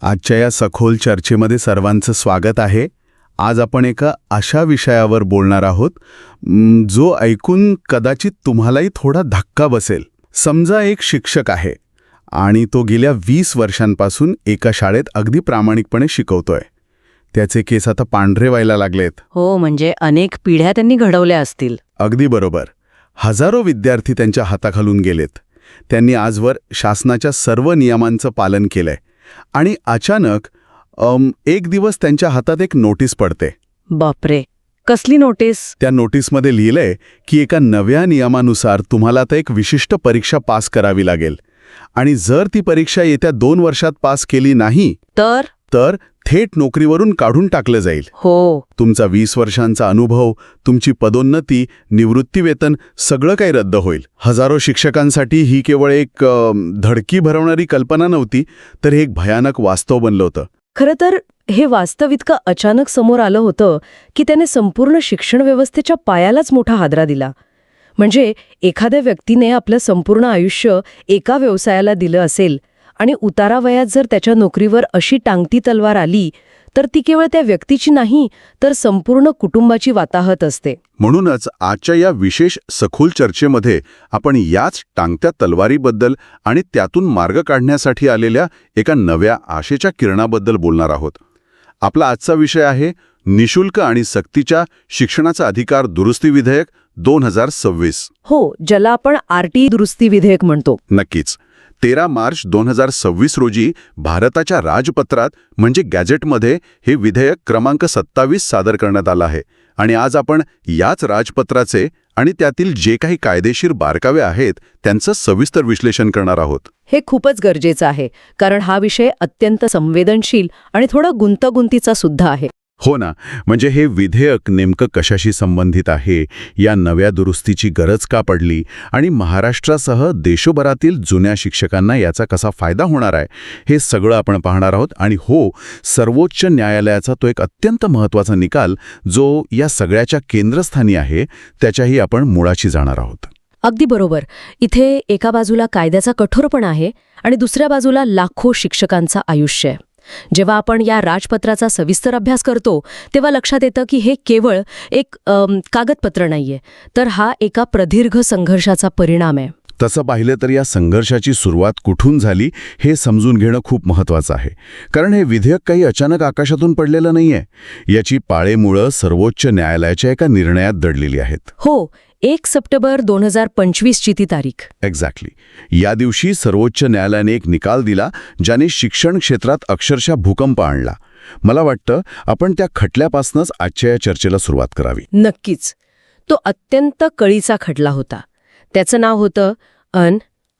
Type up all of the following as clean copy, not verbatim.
आजच्या या सखोल चर्चेमध्ये सर्वांचं स्वागत आहे. आज आपण एका अशा विषयावर बोलणार आहोत जो ऐकून कदाचित तुम्हालाही थोडा धक्का बसेल. समजा एक शिक्षक आहे आणि तो गेल्या 20 वर्षांपासून एका शाळेत अगदी प्रामाणिकपणे शिकवतोय. त्याचे केस आता पांढरे व्हायला लागलेत. हो, म्हणजे अनेक पिढ्या त्यांनी घडवल्या असतील. अगदी बरोबर. हजारो विद्यार्थी त्यांच्या हाताखालून गेलेत. त्यांनी आजवर शासनाच्या सर्व नियमांचं पालन केलंय आणि अचानक एक दिवस त्यांच्या हातात एक नोटीस पडते. बापरे, कसली नोटीस? त्या नोटीसमध्ये लिहिलंय की एका नव्या नियमानुसार तुम्हाला आता एक विशिष्ट परीक्षा पास करावी लागेल आणि जर ती परीक्षा येत्या 2 वर्षात पास केली नाही तर थेट नोकरीवरून काढून टाकलं जाईल. हो. तुमचा 20 वर्षांचा अनुभव, तुमची पदोन्नती, निवृत्तीवेतन सगळं काही रद्द होईल. हजारो शिक्षकांसाठी ही केवळ एक धडकी भरवणारी कल्पना नव्हती, तर हे एक भयानक वास्तव बनलं होतं. खरं तर हे वास्तव इतकं अचानक समोर आलं होतं की त्याने संपूर्ण शिक्षण व्यवस्थेच्या पायालाच मोठा हादरा दिला. म्हणजे एखाद्या व्यक्तीने आपलं संपूर्ण आयुष्य एका व्यवसायाला दिलं असेल आणि उतारावयात जर त्याच्या नोकरीवर अशी टांगती तलवार आली तर ती केवळ त्या व्यक्तीची नाही तर संपूर्ण कुटुंबाची वाताहत असते. म्हणूनच आजच्या या विशेष सखोल चर्चेमध्ये आपण याच टांगत्या तलवारीबद्दल आणि त्यातून मार्ग काढण्यासाठी आलेल्या एका नव्या आशेच्या किरणाबद्दल बोलणार आहोत. आपला आजचा विषय आहे निशुल्क आणि सक्तीच्या शिक्षणाचा अधिकार दुरुस्ती विधेयक 2026. हो, ज्याला आपण आरटी दुरुस्ती विधेयक म्हणतो. नक्कीच. 13 मार्च 2026 रोजी भारताच्या राजपत्रात म्हणजे गॅझेटमध्ये हे विधेयक क्रमांक 27 सादर करण्यात आलं आहे आणि आज आपण याच राजपत्राचे आणि त्यातील जे काही कायदेशीर बारकावे आहेत त्यांचं सविस्तर विश्लेषण करणार आहोत. हे खूपच गरजेचं आहे कारण हा विषय अत्यंत संवेदनशील आणि थोडा गुंतागुंतीचा सुद्धा आहे. हो ना, म्हणजे हे विधेयक नेमकं कशाशी संबंधित आहे, या नव्या दुरुस्तीची गरज का पडली आणि महाराष्ट्रासह देशभरातील जुन्या शिक्षकांना याचा कसा फायदा होणार आहे, हे सगळं आपण पाहणार आहोत. आणि हो, सर्वोच्च न्यायालयाचा तो एक अत्यंत महत्त्वाचा निकाल जो या सगळ्याच्या केंद्रस्थानी आहे त्याच्याही आपण मुळाशी जाणार आहोत. अगदी बरोबर. इथे एका बाजूला कायद्याचा कठोरपणा आहे आणि दुसऱ्या बाजूला लाखो शिक्षकांचं आयुष्य आहे. जेव्हा आपण या राजपत्राचा सविस्तर अभ्यास करतो तेव्हा लक्षात येतं की हे केवळ एक कागदपत्र नाहीये, तर हा एका प्रदीर्घ संघर्षाचा परिणाम आहे. तसं पाहिलं तर या संघर्षाची सुरुवात कुठून झाली हे समजून घेणं खूप महत्त्वाचं आहे. कारण हे विधेयक काही अचानक आकाशातून पडलेलं नाहीये. याची पाळेमुळं सर्वोच्च न्यायालयाच्या एका निर्णयात दडलेली आहेत. हो, 1 सप्टेंबर 2025 ची ती तारीख. एक्झॅक्टली. या दिवशी सर्वोच्च न्यायालयाने एक निकाल दिला ज्याने शिक्षण क्षेत्रात अक्षरशः भूकंप आणला. मला वाटतं आपण त्या खटल्यापासूनच आजच्या या चर्चेला सुरुवात करावी. नक्कीच. तो अत्यंत कळीचा खटला होता. त्याचं नाव होतं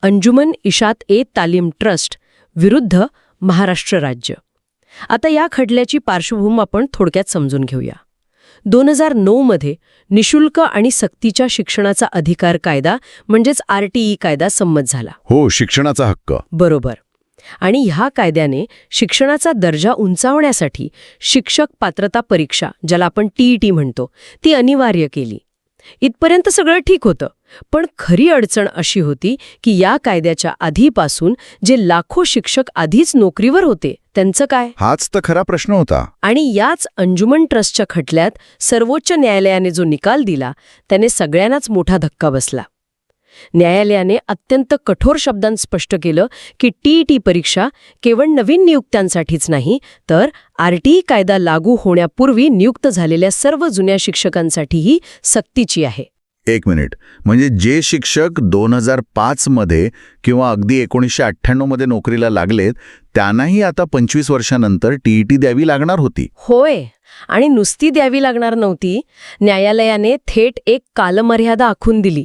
अंजुमन इशात-ए-तालीम ट्रस्ट विरुद्ध महाराष्ट्र राज्य. आता या खटल्याची पार्श्वभूमी आपण थोडक्यात समजून घेऊया. 2009 मध्ये निशुल्क आणि सक्तीच्या शिक्षणाचा अधिकार कायदा म्हणजेच आरटीई कायदा संमत झाला. हो, शिक्षणाचा हक्क. बरोबर. आणि ह्या कायद्याने शिक्षणाचा दर्जा उंचावण्यासाठी शिक्षक पात्रता परीक्षा, ज्याला आपण टीईटी म्हणतो, ती अनिवार्य केली. इथपर्यंत सगळं ठीक होतं. पण खरी अडचण अशी होती की या कायद्याच्या आधीपासून जे लाखो शिक्षक आधीच नोकरीवर होते त्यांचं काय? हाच तर खरा प्रश्न होता. आणि याच अंजुमन ट्रस्टच्या खटल्यात सर्वोच्च न्यायालयाने जो निकाल दिला त्याने सगळ्यांनाच मोठा धक्का बसला. न्यायालयाने अत्यंत कठोर शब्दांत स्पष्ट केलं की टीईटी परीक्षा केवळ नवीन नियुक्त्यांसाठीच नाही तर आरटीई कायदा लागू होण्यापूर्वी नियुक्त झालेल्या सर्व जुन्या शिक्षकांसाठीही सक्तीची आहे. एक मिनिट, म्हणजे जे शिक्षक 2005 मध्ये किंवा अगदी 1998 मध्ये नोकरीला लागलेत त्यांनाही आता 25 वर्षांनंतर टीईटी द्यावी लागणार होती. होय, आणि नुसती द्यावी लागणार नव्हती. न्यायालयाने थेट एक कालमर्यादा आखून दिली.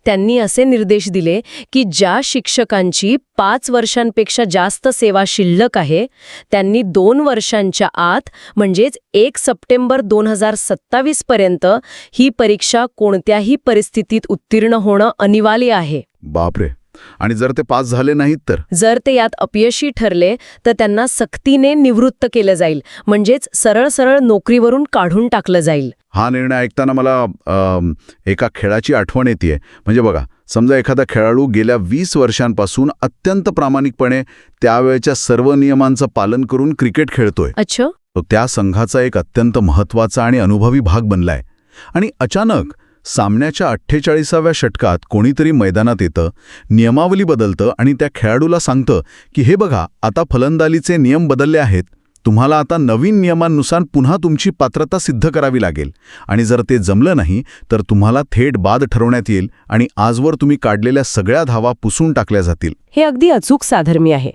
त्यांनी असे निर्देश दिले की ज्या शिक्षकांची 5 वर्षांपेक्षा जास्त सेवा शिल्लक आहे त्यांनी 2 वर्षांच्या आत म्हणजेच 1 सप्टेंबर 2027 पर्यंत ही परीक्षा कोणत्याही परिस्थितीत उत्तीर्ण होणं अनिवार्य आहे. बापरे. आणि जर ते पास झाले नाहीत तर? जर ते यात अपयशी ठरले तर त्यांना सक्तीने निवृत्त केलं जाईल, म्हणजेच सरळ सरळ नोकरीवरून काढून टाकलं जाईल. हा निर्णय ऐकताना मला एका खेळाची आठवण येते. म्हणजे बघा, समजा एखादा खेळाडू गेल्या 20 वर्षांपासून अत्यंत प्रामाणिकपणे त्यावेळच्या सर्व नियमांचं पालन करून क्रिकेट खेळतोय, अच्छा. तो त्या संघाचा एक अत्यंत महत्त्वाचा आणि अनुभवी भाग बनलाय. आणि अचानक सामन्याच्या 48व्या षटकात कोणीतरी मैदानात येतं, नियमावली बदलतं आणि त्या खेळाडूला सांगतं की हे बघा, आता फलंदाजीचे नियम बदलले आहेत, तुम्हाला आता नवीन नियमांनुसार पुन्हा तुमची पात्रता सिद्ध करावी लागेल आणि जर ते जमलं नाही तर तुम्हाला थेट बाद ठरवण्यात येईल आणि आजवर तुम्ही काढलेल्या सगळ्या धावा पुसून टाकल्या जातील. हे अगदी अचूक साधर्मी आहे.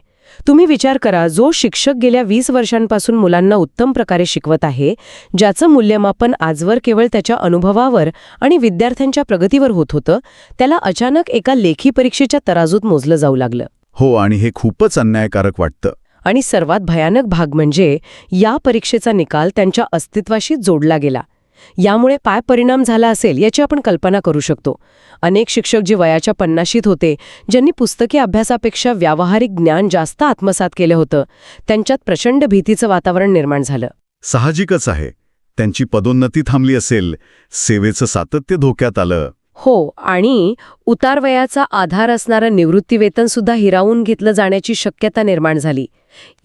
तुम्ही विचार करा, जो शिक्षक गेल्या 20 वर्षांपासून मुलांना उत्तम प्रकारे शिकवत आहे, ज्याचं मूल्यमापन आजवर केवळ त्याच्या अनुभवावर आणि विद्यार्थ्यांच्या प्रगतीवर होत होतं, त्याला अचानक एका लेखी परीक्षेच्या तराजूत मोजलं जाऊ लागलं. हो, आणि हे खूपच अन्यायकारक वाटतं. आणि सर्वात भयानक भाग म्हणजे या परीक्षेचा निकाल त्यांच्या अस्तित्वाशी जोडला गेला. यामुळे काय परिणाम झाला असेल याची आपण कल्पना करू शकतो. अनेक शिक्षक जे वयाच्या 50शीत होते, ज्यांनी पुस्तकी अभ्यासापेक्षा व्यावहारिक ज्ञान जास्त आत्मसात केलं होतं, त्यांच्यात प्रचंड भीतीचं वातावरण निर्माण झालं. साहजिकच आहे. त्यांची पदोन्नती थांबली असेल, सेवेचं सातत्य धोक्यात आलं. हो, आणि उतारवयाचा आधार असणारं निवृत्तीवेतनसुद्धा हिरावून घेतलं जाण्याची शक्यता निर्माण झाली.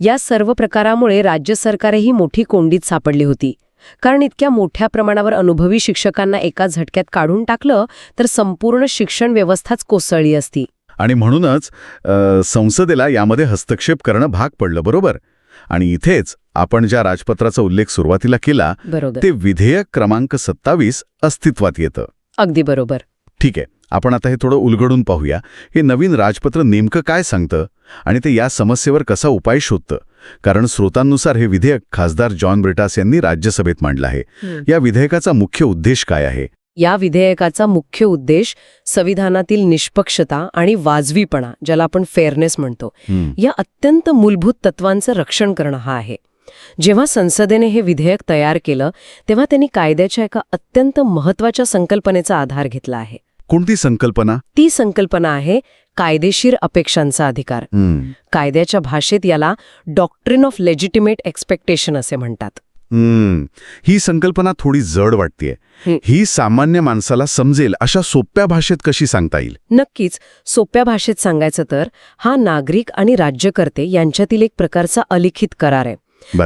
या सर्व प्रकारामुळे राज्य सरकारही मोठी कोंडीत सापडली होती. कारण इतक्या मोठ्या प्रमाणावर अनुभवी शिक्षकांना एका झटक्यात काढून टाकलं तर संपूर्ण शिक्षण व्यवस्थाच कोसळली असती. आणि म्हणूनच संसदेला यामध्ये हस्तक्षेप करणं भाग पडलं, बरोबर? आणि इथेच आपण ज्या राजपत्राचा उल्लेख सुरुवातीला केला, बरोबर, ते विधेयक क्रमांक 27 अस्तित्वात येतं. अगदी बरोबर. ठीक आहे, आपण आता हे थोडं उलगडून पाहूया. हे नवीन राजपत्र नेमकं काय सांगतं आणि ते या समस्येवर कसा उपाय शोधतं? कारण स्रोतांनुसार हे विधेयक खासदार जॉन ब्रिटास यांनी राज्यसभेत मांडलं आहे. या विधेयकाचा मुख्य उद्देश काय आहे? या विधेयकाचा मुख्य उद्देश संविधानातील निष्पक्षता आणि वाजवीपणा, ज्याला आपण फेअरनेस म्हणतो, या अत्यंत मूलभूत तत्वांचं रक्षण करणं हा आहे. जेव्हा संसदेने हे विधेयक तयार केलं तेव्हा त्यांनी कायद्याच्या एका अत्यंत महत्त्वाच्या संकल्पनेचा आधार घेतला आहे. कोणती संकल्पना? ती संकल्पना आहे कायदेशीर अपेक्षांचा अधिकार. कायद्याच्या भाषेत याला डॉक्ट्रिन ऑफ लेजिटिमेट एक्सपेक्टेशन असे म्हणतात. ही संकल्पना थोडी जड वाटतेय. ही सामान्य माणसाला समजेल अशा सोप्या भाषेत कशी सांगता येईल? नक्कीच. सोप्या भाषेत सांगायचं तर हा नागरिक आणि राज्यकर्ते यांच्यातील एक प्रकारचा अलिखित करार आहे.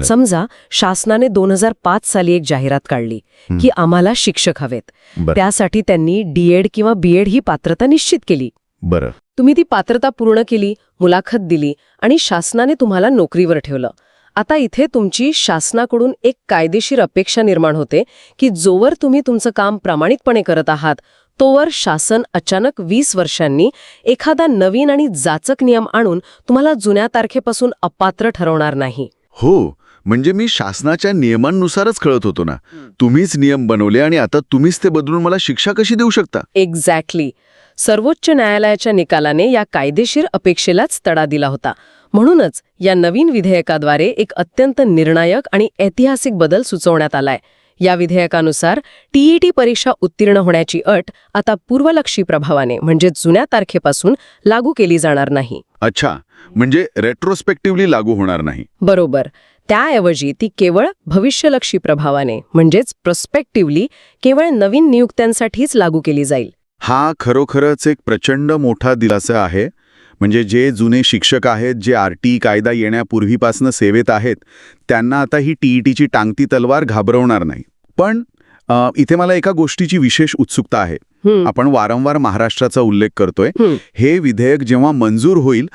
समजा शासनाने 2005 साली एक जाहिरात काढली की आम्हाला शिक्षक हवेत. त्यासाठी त्यांनी डीएड किंवा बीएड ही पात्रता निश्चित केली. बरं, तुम्ही ती पात्रता पूर्ण केली, मुलाखत दिली आणि शासनाने तुम्हाला नोकरीवर ठेवलं. आता इथे तुमची शासनाकडून एक कायदेशीर अपेक्षा निर्माण होते की जोवर तुम्ही तुमचं काम प्रामाणिकपणे करत आहात तोवर शासन अचानक 20 वर्षांनी एखादा नवीन आणि जाचक नियम आणून तुम्हाला जुन्या तारखेपासून अपात्र ठरवणार नाही. हो, म्हणजे मी शासनाच्या नियमांनुसारच कळत होतो ना. तुम्हीच नियम बनवले आणि आता तुम्हीच ते बदलून मला शिक्षा कशी देऊ शकता? एक्झॅक्टली. सर्वोच्च न्यायालयाच्या निकालाने या कायदेशीर अपेक्षेलाच तडा दिला होता. म्हणूनच या नवीन विधेयकाद्वारे एक अत्यंत निर्णायक आणि ऐतिहासिक बदल सुचवण्यात आलाय. या विधेयकानुसार टीईटी परीक्षा उत्तीर्ण होण्याची अट आता पूर्वलक्षी प्रभावाने म्हणजे जुन्या तारखेपासून लागू केली जाणार नाही. अच्छा, म्हणजे रेट्रोस्पेक्टिव्हली लागू होणार नाही. बरोबर. त्याऐवजी ती केवळ भविष्यलक्षी प्रभावाने म्हणजेच प्रॉस्पेक्टिव्हली केवळ नवीन नियुक्त्यांसाठीच लागू केली जाईल. हा खरोखरच एक प्रचंड मोठा दिलासा आहे. म्हणजे जे जुने शिक्षक आहेत, जे आरटी कायदा येण्यापूर्वीपासून सेवेत आहेत, त्यांना आता ही टीईटीची टांगती तलवार घाबरवणार नाही. पण इथे मला एका गोष्टीची विशेष उत्सुकता आहे. आपण वारंवार महाराष्ट्राचा उल्लेख करतोय. हे विधेयक जेव्हा मंजूर होईल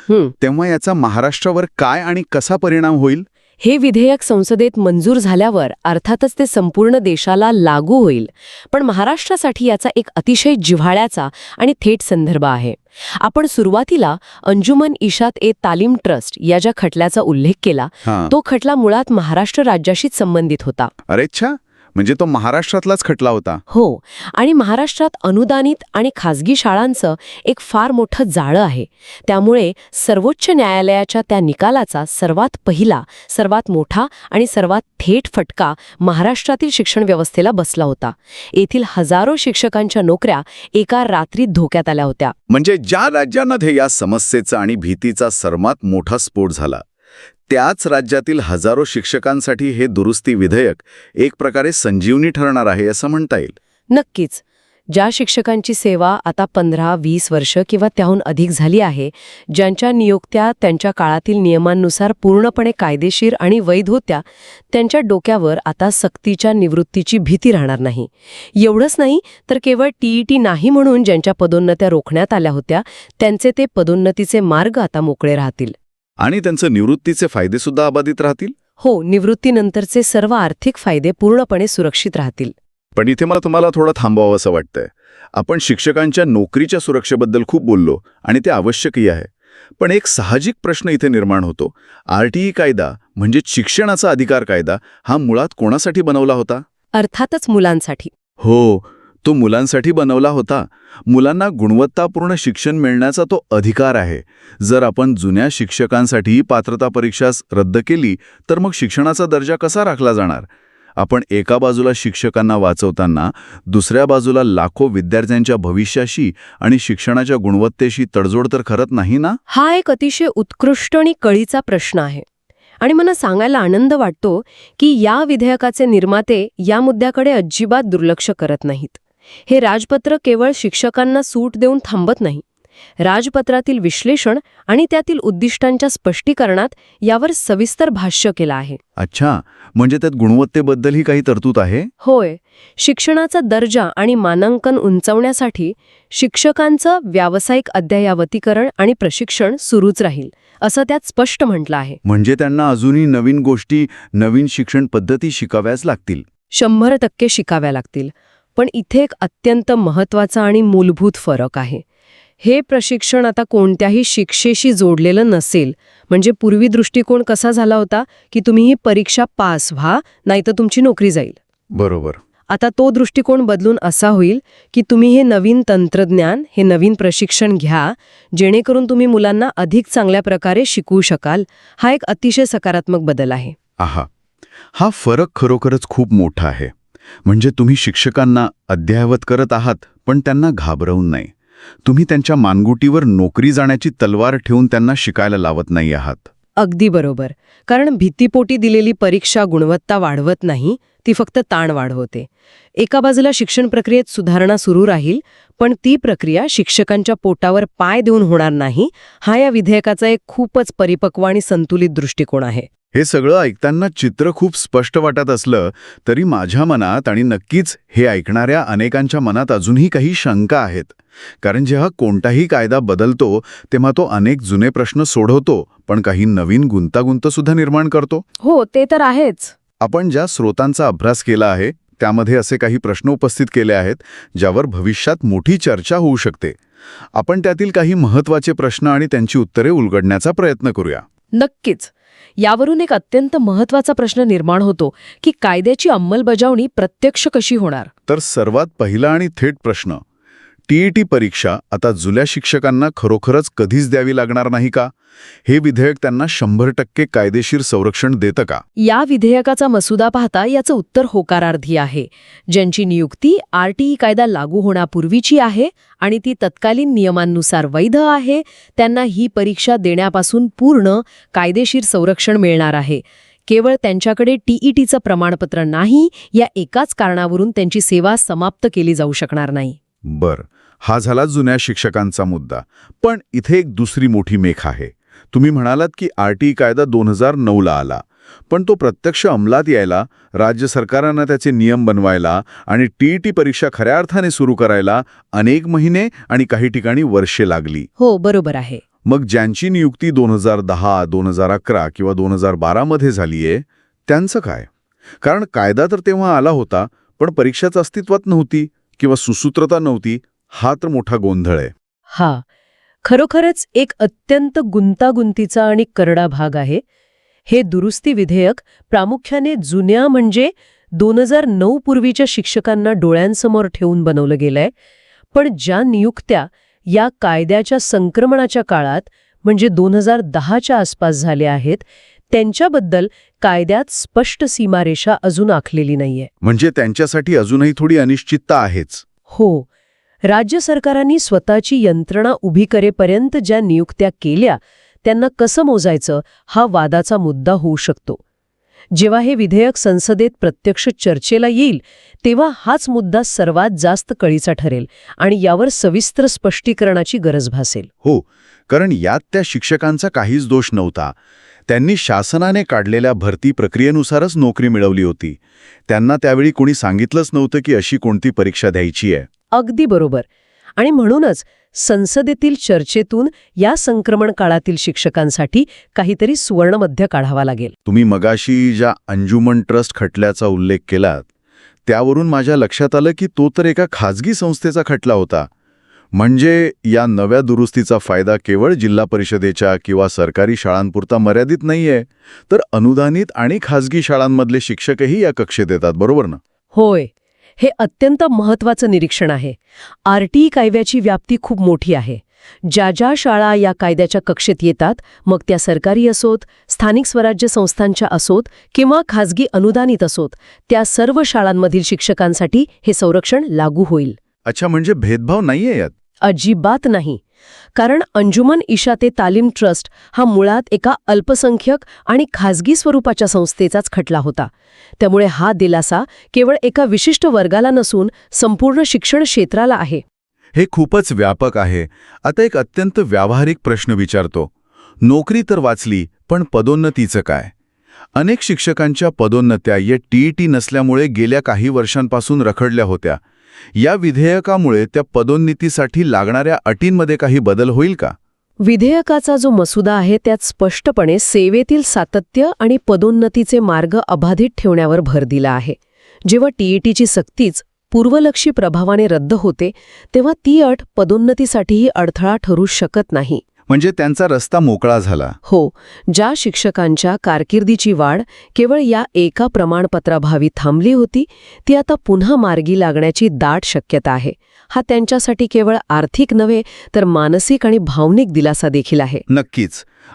तेव्हा याचा महाराष्ट्रावर काय आणि कसा परिणाम होईल? हे विधेयक संसदेत मंजूर झाल्यावर अर्थातच ते संपूर्ण देशाला लागू होईल. पण महाराष्ट्रासाठी याचा एक अतिशय जिव्हाळ्याचा आणि थेट संदर्भ आहे. आपण सुरुवातीला अंजुमन इशात ए तालीम ट्रस्ट या ज्या खटल्याचा उल्लेख केला, तो खटला मुळात महाराष्ट्र राज्याशीच संबंधित होता. अरेच्छा, म्हणजे तो महाराष्ट्रातलाच खटला होता? हो, आणि महाराष्ट्रात अनुदानित आणि खासगी शाळांचं एक फार मोठं जाळं आहे. त्यामुळे सर्वोच्च न्यायालयाच्या त्या निकालाचा सर्वात पहिला, सर्वात मोठा आणि सर्वात थेट फटका महाराष्ट्रातील शिक्षण व्यवस्थेला बसला होता. येथील हजारो शिक्षकांच्या नोकऱ्या एका रात्रीत धोक्यात आल्या होत्या. म्हणजे ज्या राज्यांमध्ये या समस्येचा आणि भीतीचा सर्वात मोठा स्फोट झाला, त्याच राज्यातील हजारो शिक्षकांसाठी हे दुरुस्ती विधेयक एक प्रकारे संजीवनी ठरणार आहे असं म्हणता येईल. नक्कीच. ज्या शिक्षकांची सेवा आता 15-20 वर्ष किंवा त्याहून अधिक झाली आहे, ज्यांच्या नियुक्त्या त्यांच्या काळातील नियमांनुसार पूर्णपणे कायदेशीर आणि वैध होत्या, त्यांच्या डोक्यावर आता सक्तीच्या निवृत्तीची भीती राहणार नाही. एवढंच नाही तर केवळ टीईटी नाही म्हणून ज्यांच्या पदोन्नत्या रोखण्यात आल्या होत्या, त्यांचे ते पदोन्नतीचे मार्ग आता मोकळे राहतील. आणि त्यांचं निवृत्तीचे फायदे सुद्धा अबाधित राहतील? हो, निवृत्तीनंतरचे सर्व आर्थिक फायदे पूर्णपणे सुरक्षित राहतील. पण इथे मला तुम्हाला थोडं थांबावं असं वाटतंय. आपण शिक्षकांच्या नोकरीच्या सुरक्षेबद्दल खूप बोललो आणि ते आवश्यकही आहे. पण एक साहजिक प्रश्न इथे निर्माण होतो. RTE कायदा म्हणजे शिक्षणाचा अधिकार कायदा हा मुळात कोणासाठी बनवला होता? अर्थातच मुलांसाठी. हो, तो मुलांसाठी बनवला होता. मुलांना गुणवत्तापूर्ण शिक्षण मिळण्याचा तो अधिकार आहे. जर आपण जुन्या शिक्षकांसाठी पात्रता परीक्षा रद्द केली तर मग शिक्षणाचा दर्जा कसा राखला जाणार? आपण एका बाजूला शिक्षकांना वाचवताना दुसऱ्या बाजूला लाखो विद्यार्थ्यांच्या भविष्याशी आणि शिक्षणाच्या गुणवत्तेशी तडजोड तर करत नाही ना? हा एक अतिशय उत्कृष्ट आणि कळीचा प्रश्न आहे. आणि मला सांगायला आनंद वाटतो की या विधेयकाचे निर्माते या मुद्द्याकडे अजिबात दुर्लक्ष करत नाहीत. हे राजपत्र केवळ शिक्षकांना सूट देऊन थांबत नाही. राजपत्रातील विश्लेषण आणि त्यातील उद्दिष्टांच्या स्पष्टीकरणात यावर सविस्तर भाष्य केलं आहे. अच्छा, म्हणजे त्यात गुणवत्तेबद्दलही काही तरतूद आहे? होय, शिक्षणाचा दर्जा आणि मानांकन उंचावण्यासाठी शिक्षकांचं व्यावसायिक अद्ययावतीकरण आणि प्रशिक्षण सुरूच राहील, असं त्यात स्पष्ट म्हटलं आहे. म्हणजे त्यांना अजूनही नवीन गोष्टी, नवीन शिक्षण पद्धती शिकाव्याच लागतील? 100% शिकाव्या लागतील. पण इथे एक अत्यंत महत्त्वाचा आणि मूलभूत फरक आहे. हे प्रशिक्षण आता कोणत्याही शिक्षेशी जोडलेलं नसेल. म्हणजे पूर्वी दृष्टिकोन कसा झाला होता की तुम्ही ही परीक्षा पास व्हा, नाहीतर तुमची नोकरी जाईल. बरोबर. आता तो दृष्टिकोन बदलून असा होईल की तुम्ही हे नवीन तंत्रज्ञान, हे नवीन प्रशिक्षण घ्या, जेणेकरून तुम्ही मुलांना अधिक चांगल्या प्रकारे शिकवू शकाल. हा एक अतिशय सकारात्मक बदल आहे. आहा, हा फरक खरोखरच खूप मोठा आहे. म्हणजे तुम्ही शिक्षकांना अद्ययावत करत आहात, पण त्यांना घाबरवून नाही. तुम्ही त्यांच्या मानगुटीवर नोकरी जाण्याची तलवार ठेवून त्यांना शिकायला लावत नाही आहात. अगदी बरोबर. कारण भीतीपोटी दिलेली परीक्षा गुणवत्ता वाढवत नाही, ती फक्त ताण वाढवते. एका बाजूला शिक्षण प्रक्रियेत सुधारणा सुरू राहील, पण ती प्रक्रिया शिक्षकांच्या पोटावर पाय देऊन होणार नाही. हा या विधेयकाचा एक खूपच परिपक्व आणि संतुलित दृष्टिकोन आहे. हे सगळं ऐकताना चित्र खूप स्पष्ट वाटत असलं तरी माझ्या मनात आणि नक्कीच हे ऐकणाऱ्या अनेकांच्या मनात अजूनही काही शंका आहेत. कारण जेव्हा कोणताही कायदा बदलतो तेव्हा तो अनेक जुने प्रश्न सोडवतो, पण काही नवीन गुंतागुंत सुद्धा निर्माण करतो. हो, ते तर आहेच. आपण ज्या स्रोतांचा अभ्यास केला आहे त्यामध्ये असे काही प्रश्न उपस्थित केले आहेत ज्यावर भविष्यात मोठी चर्चा होऊ शकते. आपण त्यातील काही महत्त्वाचे प्रश्न आणि त्यांची उत्तरे उलगडण्याचा प्रयत्न करूया. नक्कीच. यावरून एक अत्यंत महत्त्वाचा प्रश्न निर्माण होतो की कायद्याची अंमलबजावणी प्रत्यक्ष कशी होणार. तर सर्वात पहिला आणि थेट प्रश्न, टीईटी परीक्षा आता जुन्या शिक्षकांना खरोखरच कधीच द्यावी लागणार नाही का? हे विधेयक त्यांना 100% कायदेशीर संरक्षण देतं का? या विधेयकाचा मसुदा पाहता याचं उत्तर होकारार्थी आहे. ज्यांची नियुक्ती RTE कायदा लागू होण्यापूर्वीची आहे आणि ती तत्कालीन नियमांनुसार वैध आहे, त्यांना ही परीक्षा देण्यापासून पूर्ण कायदेशीर संरक्षण मिळणार आहे. केवळ त्यांच्याकडे TETचं प्रमाणपत्र नाही, या एकाच कारणावरून त्यांची सेवा समाप्त केली जाऊ शकणार नाही. बर, हा झाला जुन्या शिक्षकांचा मुद्दा. पण इथे एक दुसरी मोठी मेख आहे. तुम्ही म्हणालात की RTE कायदा 2009ला आला, पण तो प्रत्यक्ष अंमलात यायला, राज्य सरकारांना त्याचे नियम बनवायला आणि TET परीक्षा खऱ्या अर्थाने सुरू करायला अनेक महिने आणि काही ठिकाणी वर्षे लागली. हो, बरोबर आहे. मग ज्यांची नियुक्ती 2010, 2011 किंवा 2012 मध्ये झालीये त्यांचं काय? कारण कायदा तर तेव्हा आला होता, पण परीक्षाच अस्तित्वात नव्हती किंवा सुसूत्रता नव्हती. हा तर मोठा गोंधळ आहे. हा खरोखरच एक अत्यंत गुंतागुंतीचा आणि करडा भाग आहे. हे दुरुस्ती विधेयक प्रामुख्याने जुन्या म्हणजे 2009 पूर्वीच्या शिक्षकांना डोळ्यांसमोर ठेवून बनवलं गेलंय. पण ज्या नियुक्त्या या कायद्याच्या संक्रमणाच्या काळात म्हणजे 2010च्या आसपास झाल्या आहेत, त्यांच्याबद्दल कायद्यात स्पष्ट सीमारेषा अजून आखलेली नाहीये. म्हणजे त्यांच्यासाठी अजूनही थोडी अनिश्चितता आहेच. हो, राज्य सरकारांनी स्वतःची यंत्रणा उभी करेपर्यंत ज्या नियुक्त्या केल्या त्यांना कसं मोजायचं हा वादाचा मुद्दा होऊ शकतो. जेव्हा हे विधेयक संसदेत प्रत्यक्ष चर्चेला येईल तेव्हा हाच मुद्दा सर्वात जास्त कळीचा ठरेल आणि यावर सविस्तर स्पष्टीकरणाची गरज भासेल. हो, कारण यात त्या शिक्षकांचा काहीच दोष नव्हता. त्यांनी शासनाने काढलेल्या भरती प्रक्रियेनुसारच नोकरी मिळवली होती. त्यांना त्यावेळी कोणी सांगितलंच नव्हतं की अशी कोणती परीक्षा द्यायची आहे. अगदी बरोबर. आणि म्हणूनच संसदेतील चर्चेतून या संक्रमण काळातील शिक्षकांसाठी काहीतरी सुवर्णमध्य काढावा लागेल. तुम्ही मगाशी ज्या अंजुमन ट्रस्ट खटल्याचा उल्लेख केलात त्यावरून माझ्या लक्षात आलं की तो तर एका खाजगी संस्थेचा खटला होता. म्हणजे या नव्या दुरुस्तीचा फायदा केवळ जिल्हा परिषदेच्या किंवा सरकारी शाळांपुरता मर्यादित नाहीये, तर अनुदानित आणि खाजगी शाळांमधले शिक्षकही या कक्षेत येतात, बरोबर ना? होय, हे अत्यंत महत्त्वाचं निरीक्षण आहे. आरटीई कायद्याची व्याप्ती खूप मोठी आहे. ज्या ज्या शाळा या कायद्याच्या कक्षेत येतात, मग त्या सरकारी असोत, स्थानिक स्वराज्य संस्थांच्या असोत किंवा खाजगी अनुदानित असोत, त्या सर्व शाळांमधील शिक्षकांसाठी हे संरक्षण लागू होईल. अच्छा, म्हणजे भेदभाव नाहीये यात? अजिबात नाही. कारण अंजुमन इशाते तालीम ट्रस्ट हा मुळात एका अल्पसंख्यक आणि खाजगी स्वरूपाच्या संस्थेचाच खटला होता. त्यामुळे हा दिलासा केवळ एका विशिष्ट वर्गाला नसून संपूर्ण शिक्षण क्षेत्राला आहे. हे खूपच व्यापक आहे. आता एक अत्यंत व्यावहारिक प्रश्न विचारतो. नोकरी तर वाचली, पण पदोन्नतीचं काय? अनेक शिक्षकांच्या पदोन्नत्या या टीईटी नसल्यामुळे गेल्या काही वर्षांपासून रखडल्या होत्या. या विधेयकामुळे त्या पदोन्नतीसाठी लागणाऱ्या अटींमध्ये काही बदल होईल का? विधेयकाचा जो मसुदा आहे त्यात स्पष्टपणे सेवेतील सातत्य आणि पदोन्नतीचे मार्ग अबाधित ठेवण्यावर भर दिला आहे. जेव्हा टीईटीची सक्तीच पूर्वलक्षी प्रभावाने रद्द होते तेव्हा ती अट पदोन्नतीसाठीही अडथळा ठरू शकत नाही. म्हणजे त्यांचा रस्ता मोकळा झाला. हो, ज्या शिक्षकांच्या कारकिर्दीची वाढ केवळ या एका प्रमाणपत्राभावी थांबली होती ती आता पुन्हा मार्गी लागण्याची दाट शक्यता आहे. हा त्यांच्यासाठी केवळ आर्थिक नव्हे तर मानसिक आणि भावनिक दिलासा देखील आहे. नक्कीच.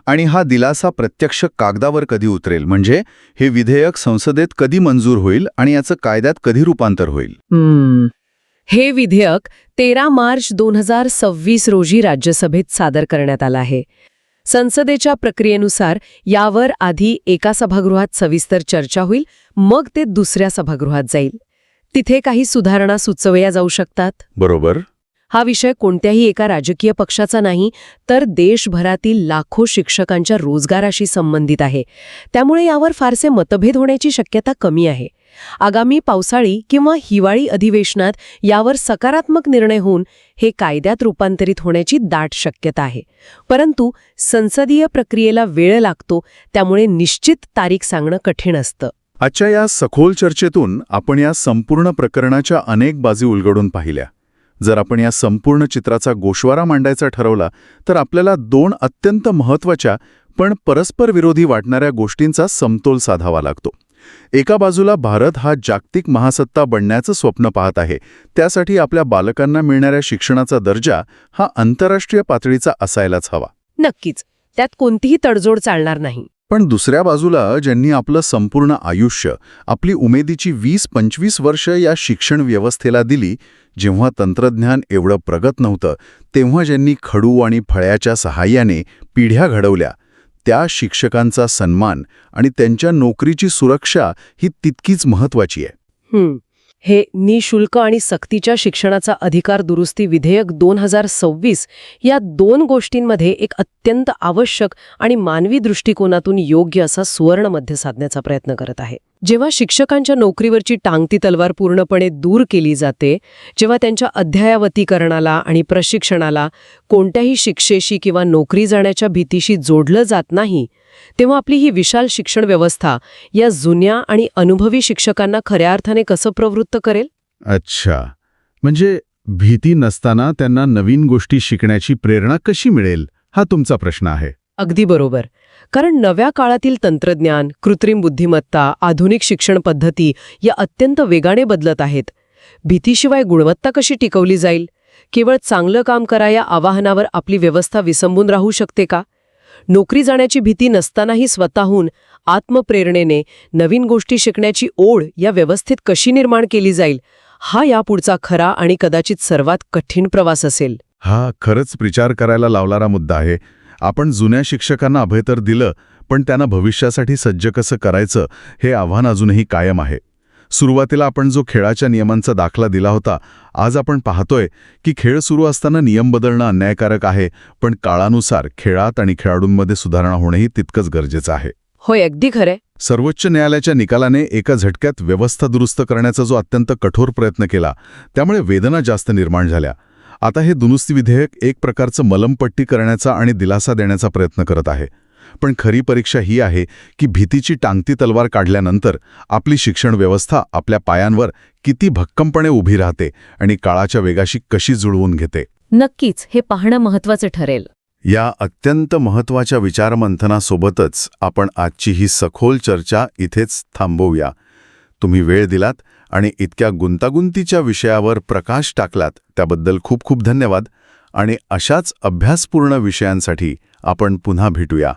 आणि हा दिलासा प्रत्यक्ष कागदावर कधी उतरेल? म्हणजे हे विधेयक संसदेत कधी मंजूर होईल आणि याचं कायद्यात कधी रूपांतर होईल? हे विधेयक 13 मार्च 2026 रोजी राज्यसभेत सादर करण्यात आलं आहे. संसदेच्या प्रक्रियेनुसार यावर आधी एका सभागृहात सविस्तर चर्चा होईल, मग ते दुसऱ्या सभागृहात जाईल. तिथे काही सुधारणा सुचवल्या जाऊ शकतात. बरोबर. हा विषय कोणत्याही एका राजकीय पक्षाचा नाही, तर देशभरातील लाखो शिक्षकांच्या रोजगाराशी संबंधित आहे. त्यामुळे यावर फारसे मतभेद होण्याची शक्यता कमी आहे. आगामी पावसाळी किंवा हिवाळी अधिवेशनात यावर सकारात्मक निर्णय होऊन हे कायद्यात रूपांतरित होण्याची दाट शक्यता आहे. परंतु संसदीय प्रक्रियेला वेळ लागतो, त्यामुळे निश्चित तारीख सांगणं कठीण असतं. आजच्या या सखोल चर्चेतून आपण या संपूर्ण प्रकरणाच्या अनेक बाजू उलगडून पाहिल्या. जर आपण या संपूर्ण चित्राचा गोषवारा मांडायचा ठरवला तर आपल्याला दोन अत्यंत महत्त्वाच्या पण परस्पर विरोधी वाटणाऱ्या गोष्टींचा समतोल साधावा लागतो. एका बाजूला भारत हा जागतिक महासत्ता बनण्याचं स्वप्न पाहत आहे. त्यासाठी आपल्या बालकांना मिळणाऱ्या शिक्षणाचा दर्जा हा आंतरराष्ट्रीय पातळीचा असायलाच हवा. नक्कीच, त्यात कोणतीही तडजोड चालणार नाही. पण दुसऱ्या बाजूला ज्यांनी आपलं संपूर्ण आयुष्य, आपली उमेदीची 20-25 वर्ष या शिक्षण व्यवस्थेला दिली, जेव्हा तंत्रज्ञान एवढं प्रगत नव्हतं, तेव्हा ज्यांनी खडू आणि फळ्याच्या सहाय्याने पिढ्या घडवल्या, त्या शिक्षकांचा सन्मान आणि त्यांच्या नोकरीची सुरक्षा ही तितकीच महत्त्वाची आहे. हे निःशुल्क आणि सक्तीच्या शिक्षणाचा अधिकार दुरुस्ती विधेयक 2026 या दोन गोष्टींमध्ये एक अत्यंत आवश्यक आणि मानवी दृष्टिकोनातून योग्य असा सुवर्णमध्य साधण्याचा प्रयत्न करत आहे. जेव्हा शिक्षकांच्या नोकरीवरची टांगती तलवार पूर्णपणे दूर केली जाते, जेव्हा त्यांच्या अद्ययावतीकरणाला आणि प्रशिक्षणाला कोणत्याही शिक्षेशी किंवा नोकरी जाण्याच्या भीतीशी जोडलं जात नाही, तेव्हा आपली ही विशाल शिक्षण व्यवस्था या जुन्या आणि अनुभवी शिक्षकांना खऱ्या अर्थाने कसं प्रवृत्त करेल? अच्छा, म्हणजे भीती नसताना त्यांना नवीन गोष्टी शिकण्याची प्रेरणा कशी मिळेल, हा तुमचा प्रश्न आहे. अगदी बरोबर. कारण नव्या काळातील तंत्रज्ञान, कृत्रिम बुद्धिमत्ता, आधुनिक शिक्षण पद्धती या अत्यंत वेगाने बदलत आहेत. भीतीशिवाय गुणवत्ता कशी टिकवली जाईल? केवळ चांगलं काम करा या आवाहनावर आपली व्यवस्था विसंबून राहू शकते का? नोकरी जाण्याची भीती नसतानाही स्वतःहून आत्मप्रेरणेने नवीन गोष्टी शिकण्याची ओढ या व्यवस्थेत कशी निर्माण केली जाईल, हा यापुढचा खरा आणि कदाचित सर्वात कठीण प्रवास असेल. हा खरंच विचार करायला लावणारा मुद्दा आहे. आपण जुन्या शिक्षकांना अभय तर दिलं, पण त्यांना भविष्यासाठी सज्ज कसं करायचं हे आव्हान अजूनही कायम आहे. सुरुवातीला आपण जो खेळाच्या नियमांचा दाखला दिला होता, आज आपण पाहतोय की खेळ सुरू असताना नियम बदलणं अन्यायकारक आहे, पण काळानुसार खेळात आणि खेळाडूंमध्ये सुधारणा होणंही तितकंच गरजेचं आहे. होय, अगदी खरंय. सर्वोच्च न्यायालयाच्या निकालाने एका झटक्यात व्यवस्था दुरुस्त करण्याचा जो अत्यंत कठोर प्रयत्न केला, त्यामुळे वेदना जास्त निर्माण झाल्या. आता हे दुरुस्ती विधेयक एक प्रकारचं मलमपट्टी करण्याचा आणि दिलासा देण्याचा प्रयत्न करत आहे. पण खरी परीक्षा ही आहे की भीतीची टांगती तलवार काढल्यानंतर आपली शिक्षण व्यवस्था आपल्या पायांवर किती भक्कमपणे उभी राहते आणि काळाच्या वेगाशी कशी जुळवून घेते. नक्कीच हे पाहणं महत्वाचं ठरेल. या अत्यंत महत्त्वाच्या विचारमंथनासोबतच आपण आजची ही सखोल चर्चा इथेच थांबवूया. तुम्ही वेळ दिलात आणि इतक्या गुंतागुंतीच्या विषयावर प्रकाश टाकलात त्याबद्दल खूप खूप धन्यवाद. आणि अशाच अभ्यासपूर्ण विषयांसाठी आपण पुन्हा भेटूया.